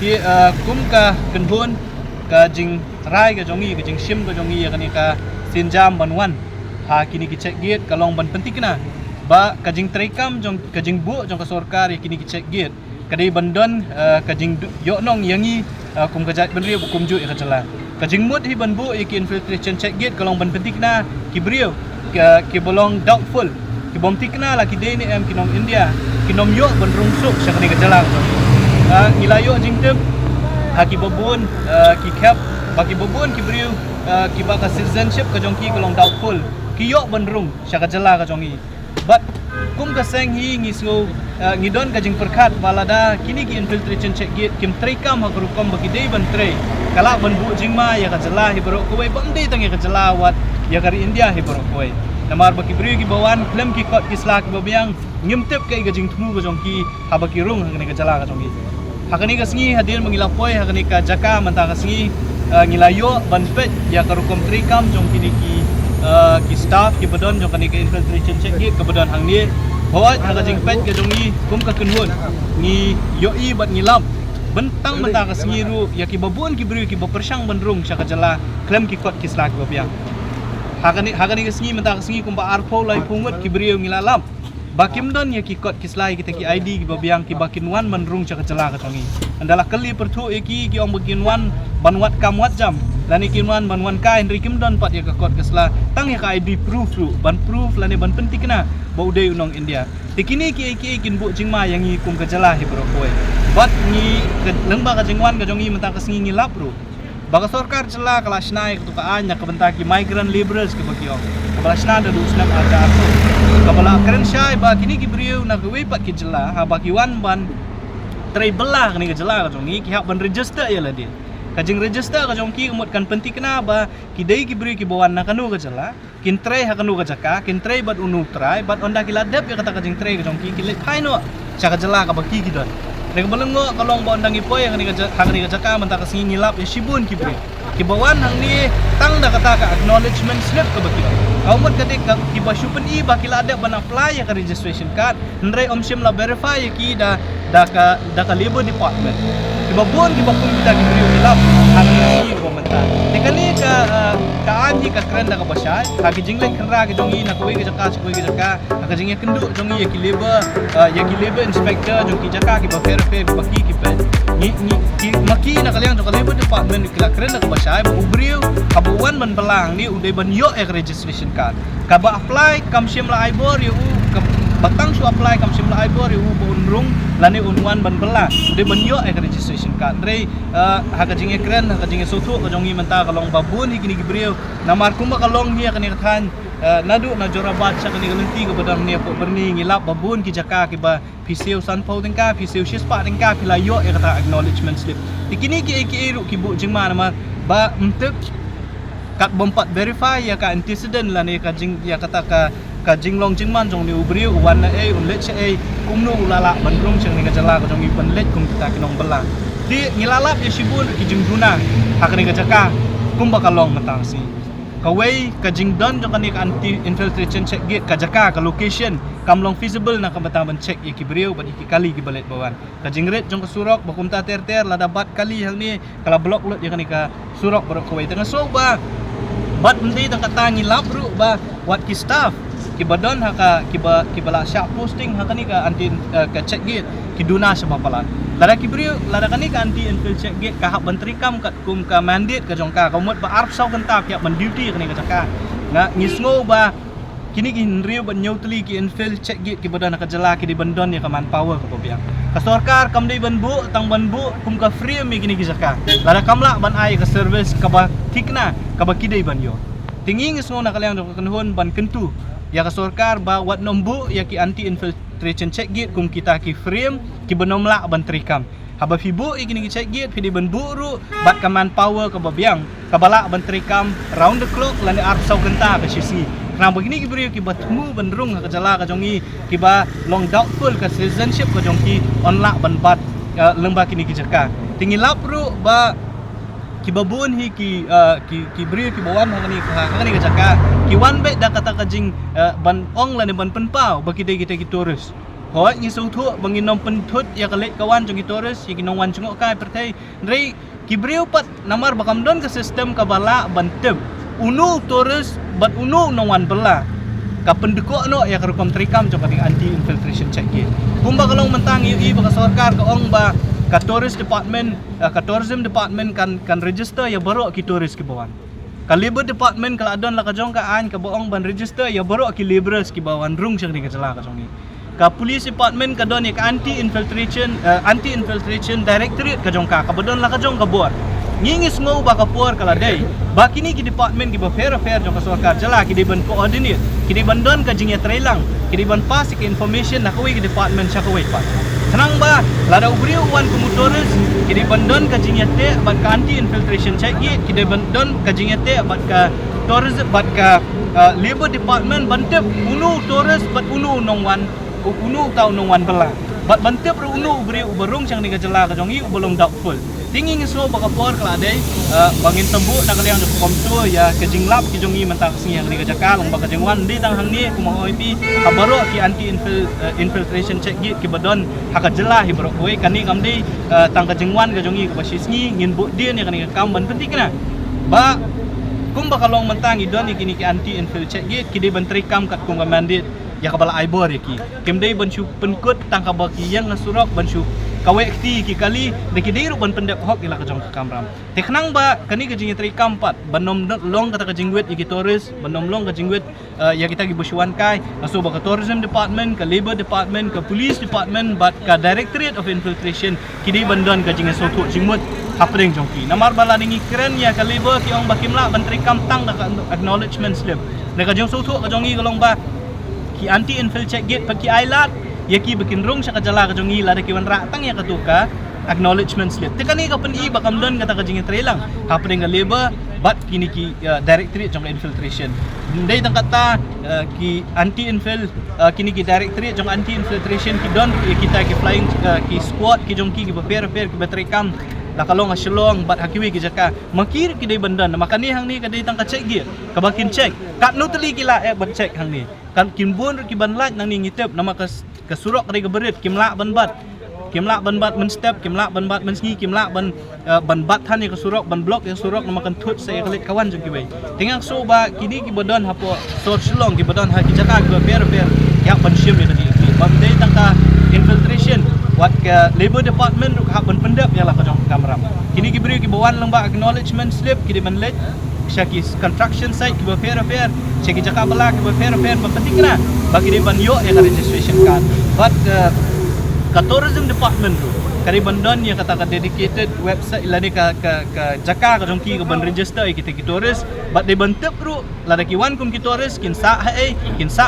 Ki kum ka kenhun ka jing rai ka jongi ka jing shim ka jongi ya kani ka sinjam banwan ha kini ki check gate kalong ban penting kena ba ka jing trekam jong ka jing bu jong ka sarkar ya kini ki check gate kadai bandon ka jing yo nong yangi kum ka jat benri kum ju ya ka jala ka jing mut hi ban bu ya ki infiltration check gate kalong ban penting kena ki brio ki bolong doubtful ki bom tikna la ki de ni em ki nom India ki nom yo ban rungsuk sya kani ka jala ngilayo jing tem haki babun ki cap bagi babun ki beriu ki baka citizenship ka jongki kalong doubtful ki yok benrung syaka jela ka jongi but kum ka seng hi ngisngu ngidon ka jing perkat balada kini ki infiltration check gate kim trekam ha rukom bagi dei ban tre kala ban bu jingma ya ka jela hi bro ko bam dei tang ya ka jela wat ya kari India hi bro ko namar bagi beriu ki bawan klem ki kot ki slak babiang ngimtep ka jing thmu ka jongki ha bagi rung ha ka jela ka jongi hakani ka singi hadir mengilapoi hakani ka jaka manta ka singi ngilayo banpet ya karukom trikam jong kini ki staff ki badon jong kani ka infiltration check ki badon hang ni hawat haga jing pet ka jongi kum ka kunhun ni yoi bat ngilap bentang manta ka singi ru ya ki babun ki beri ki bapersang bandrung syaka jala klem ki kot ki slak babiang hakani ka singi manta ka singi kum ba arpo lai pungut ki beri ngilalap bakim don ya ki kot kislai kita ki ID ki babiang ki bakin wan menrung cak jela ka tongi andalah kali pertu ki ong bakin wan banwat kamwat jam lani kinwan banwan ka Henry kim don pat ya ka kot kisla tang ya ka ID proof ru ban proof lani ban penting kena ba udai unong India tikini ki kin bu jingma yang ngi kum ka jela hi bro koe bat ngi lengba ka jingwan ka jongi menta ka singi ngilap ru baka sarkar jela kala snai ka tukaan ya ka bentaki migrant laborers ke bakiong kala snai da dusnam ada aku kabala keren syai ba kini ki beriu na gawe pat ki jela ha ba ki wan ban trai belah ni ka jela ka jongi ki hak ban register ya lah dia ka jing register ka jongki umut kan penting kena ba ki dei ki beriu ki bawan na kanu ka jela kin trai ha kanu ka jaka kin trai bat unu trai bat onda ki ladap ya kata ka jing trai ka jongki ki let phai no cha ka jela ka ba ki don nek belengo kalong ba ondang ipoi yang ni ka jaka menta ka singi ngilap ya shibun ki beriu ki bawan hang ni tang da kata ka acknowledgement slip ka ba ki Kaumut ketika kiba syupen i bakila ada ban apply ya ka registration card nrai omsim la verify ya ki da ka labor department kiba bon kiba pun kita ki beriu hilap hari ni komenta tekani ka anji ka keren da ka basai ka ki jingle kera ki jongi na koi ki jaka ka jingle kenduk jongi ya ki labor inspector jongi jaka ki ba verify baki ki pe ni maki na kaliang ka labor department ki la keren da ka basai bu beriu kabuan ban belang ni udai ban yo ya registration card kaba apply kam sim la aibor yu batang su apply kam sim la aibor yu unrung lani unwan ban bela de ban yo ek registration card rei haga jinge kren haga jinge sotu ka jongi menta kalong babun hi kini gibriu namar kuma kalong hi kani khan nadu na jorabat sa kani galenti ka badang ni po berni ngilap babun ki jaka ki ba piseu san pau tengka piseu shispa tengka pila yo ek ta acknowledgement slip tikini ki ru ki bu jingma nama ba untuk kat bompat verify ya ka antecedent lah ni ka jing ya kata ka jinglong jingman jong ni ubriu wan unlet che kumnu ulala bandrung chang ni ka jala ka jong ipan let kum kita kinong bela di ngilalap ya shibun ki jingruna hak ni ka jaka kum bakalong matang si ka way ka jingdon jong ni ka anti infiltration check gate ka jaka ka location kamlong feasible na kabataban check ya ki briu bat iki kali ki balet bawan ka jingret jong ka surok bakum ta ter la dapat kali hal ni kala blok lut ya ni ka surok barok ka way tengah so ba bat mesti tang kata ngilap ru ba wat ki staff ki badon haka ki bala syak posting haka ni ka anti ka check gate ki duna sa papalan lada ki brio lada kani ka anti infil check gate ka hak bantri kam kat kum ka mandate ka jongka ka mot ba arp sau kan ta ki ban duty kani ka jaka na ngisngo ba kini ki nriu ban nyotli ki infil check gate ki badon ka jala ki di bandon ya ka manpower ka pabiang ka sarkar kam dei banbu tang banbu kum ka free mi kini ki jaka lada kamla ban ai ka service ka ba tikna ka ba kidei ban yo tinggi ngisno na kaliang ka kanhon ban kentu ya ka sarkar ba wat nombu ya ki anti infiltration check gate kum kita ki frame ki benomla ban trikam haba fibu ikini ki check gate pidi ban buru bat ka manpower ka babiang ka bala ban trikam round the clock lani arp sau genta ka sisi Nah begini ki beri ki batmu bandrung ka jala ka jongi ki ba long doubtful ka citizenship ka jongi onla ban bat lembah kini ki jaka tingi lapru ba ki babun hi ki beri ki bawan hangani ka jaka ki wan be da kata ka jing ban ong la ne ban penpau ba kita ki tourist hoi ni so thu bangin nom pentut ya kalek kawan jong Torres ya kinong wan jong kai pertai rei kibriu pat namar bakam don ke sistem kabala banteb unu Torres bat unu nong wan bela ka pendekok no ya karukom trikam jong kading anti infiltration check ye kumba kalong mentang i baka sarkar ka ong ba ka tourist department ka tourism department kan register ya baru ki tourist ki bawan ka labor department kala adon la ka jong ka an ka boong ban register ya baru ki laborers ki bawan rung syang ni ka jala ka jong ni ka police department ka don ya ka anti infiltration directorate ka jong ka badon la ka jong ka buat ngingis ngau baka por kala day bakini ki department ki ba fair jong ka sarkar jala ki di ban coordinate ki di ban don ka jingya trailang ki di ban pas ki information na kawi ki department sya kawi pa senang ba lada ubriu wan kumutores ki di ban don ka jingya te bat ka anti infiltration check ki di ban don ka jingya te bat ka tourism bat ka labor department bantep unu tourist bat unu nong wan unu tau nong wan bela bat bantep ru unu ubriu uberung syang ni ka jala ka jong i belum doubtful tingin so baka por kala day bangin tembu nak liang de komtu ya kejinglap ki jongi mentang sing yang ni ka jakal baka jengwan di tang hang ni kumo oi kabaro ki anti infiltration check ki badon haka jela hi bro oi kani kamdi tang ka jengwan ka jongi ka basisngi ngin bu dia ni kani kam ban penting kana ba kum baka long mentang idon ki ni ki anti infiltration check ki de bantri kam kat kum ka mandate ya kabala aibor ya ki kemdei banshu penkut tang ka baki yang ngasurok banshu kawekti ki kali deki deiru ban pendep hok ila ka jong kamram teknang ba kani ka jing tri kampat banom long kata ka jingwet iki Torres banom long ka jingwet ya kita gi busuan kai aso ba ka tourism department ka labor department ka police department bat ka directorate of infiltration kidi bandon ka jing so thu jingmut hapring jong ki namar bala ningi keren ya ka labor ki ong bakimla ban tri kam tang ka acknowledgement slip de ka jong so thu ka jong i galong ba ki anti infiltrate gate pa ki ailat ya ki bikin rong sa kajala ka jongi la ki wan ratang ya katuka acknowledgement slip te kani ka pen i bakam don kata ka jingi trailang hapring ka labor bat kini ki directorate jong infiltration ndai tang kata ki anti infil kini ki directorate jong anti infiltration ki don kita ki flying ki squad ki jong ki fair ki batrekam nakalong asyolong bat hakiwi ki jaka makir ki dai bandan makani hang ni ka dai tang ka check gear ka bakin check kat no teli ki la bat check hang ni kan kimbun ki ban light nang ni ngitep nama kasurok dari keberit kimla ban bat men step kimla ban bat men sngi kimla ban bat than ni kasurok ban block yang surok nama kan thut saya kelit kawan jong ki wei tingang so ba kini ki bodon hapo sor sulong ki bodon ha ki jaka ki fair ya ban shim ni tadi bam dei tangka infiltration wat ke labor department ruk ha ban pendap ya lah ka jong kamram kini ki beri ki bawan lamba acknowledgement slip ki di ban let syaki construction site ki fair syaki jaka bala ki fair penting kena bagi dia ban yo ya registration card but ka tourism department tu kari bandon yang kata dedicated website lani ka jaka ka jongki ka ban register kita ki tourist but they bantep ru lada ki wan kum ki tourist kin sa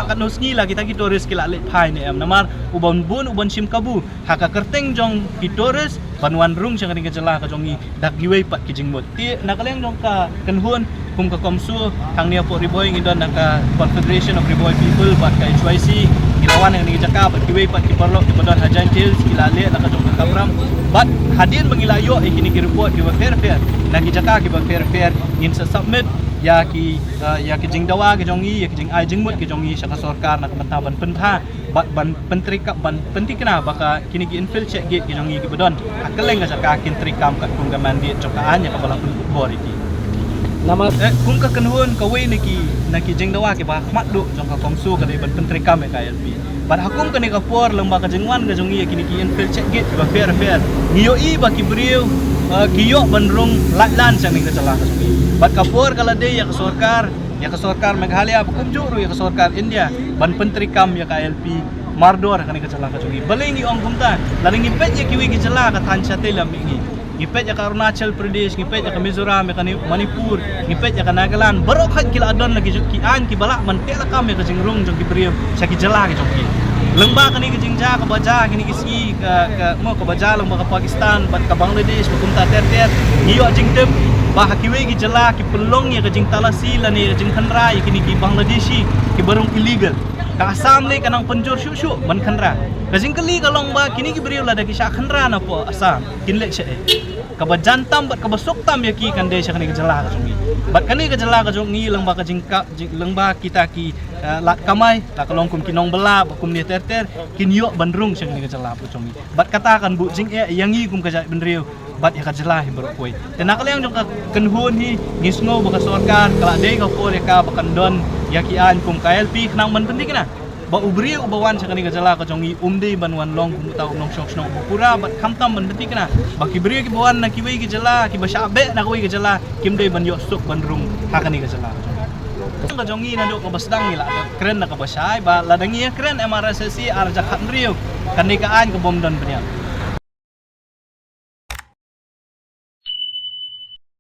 kan husni la kita ki tourist ki la let phai ne am namar uban sim kabu haka kerteng jong ki tourist banwan rung sang ka jela ka jongi dak giwei pat ki jingmot ti nakaleng jong ka kenhun kum ka komsu hang ni apo riboy ngidon ka Confederation of Riboy People bat ka HYC kilawan yang ni jaka bat giwei pat ki perlo ki badon hajan hills kilale la ka jong ka kamram bat hadin mengilayo kini ki report ki fair na ki jaka ki fair in submit ya ki jingdawa ki jongi ya ki jing ai jingmut ki jongi sa sarkar na kamataban pentha bat ban pentri ka ban penting kena baka kini ki infiltrate gate ki jongi ki badon akeleng ka jaka kin trikam kat kung gamandi jokaan ya ka bala bor iki nama kung ka kenhun ka we na ki jingdawa ki ba matdu jong ka komsu ka dai ban pentri kam ka LP bat hakum kani ka por lembah ka jingwan ka jongi kini ki infiltrate gate ba fair ngiyo i ba ki beriu kiyo bandrung latlan sang ni ka salah ka jongi bat ka por kala dei ya ka sarkar Meghalaya hukum juru ya ka sarkar India ban pentri kam ya ka LP mardor kani ka salah ka jongi balingi ong kumta laling ipet ya kiwi ki salah ka tanchate lam ingi ngipet ya ka Arunachal Pradesh ngipet ya ka Mizoram ya ka Manipur ngipet ya ka Nagaland barok had kila adon lagi ki an ki bala man tela kam ya ka jingrung jong ki berium sa ki jala ki jong ki lembah kani ki jingja ka baja kini ki si ka mo ka baja lembah ka Pakistan bat ka Bangladesh hukum ta ter ngiyo jingtem bah kiwe ki jala ki pelong ya ka jing talasi la ni jing khanra ya kini ki Bangladeshi ki barung illegal ka Assam le kanang penjur syuk man khanra ka jing kali ka long ba kini ki beriu la da ki sya khanra na po Assam kinlek sya kabajantam bat kabasuktam yaki kande siya kani kajala ka sungi bat kani kajala ka sungi lang ba kajingka lang ba kita ki lat kamay la kalong kum kinong bela kum ni terter kinyo bandrung siya kani kajala po sungi bat katakan bu jing yangi kum kaja benriu bat ya kajala hi berkoi tenakalayang jong kenhun hi ngisngo baka sorkar kala dei ka por ya ka bakandon yakian kum KLP kenang man penting na ba ubri ubawan sa kani kajala ka jongi umde banwan long kumutaw nong shoks nong pura bat kamtam man beti kana ba kibri ki bawan na kiwi ki jala ki basyabe na kiwi ki jala kimde ban yosuk bandrung ha kani kajala ka jongi na do ka basdang nila keren na ka basyay ba ladangi keren MRSSC arja khandriyo kani kaan ka bomdon panya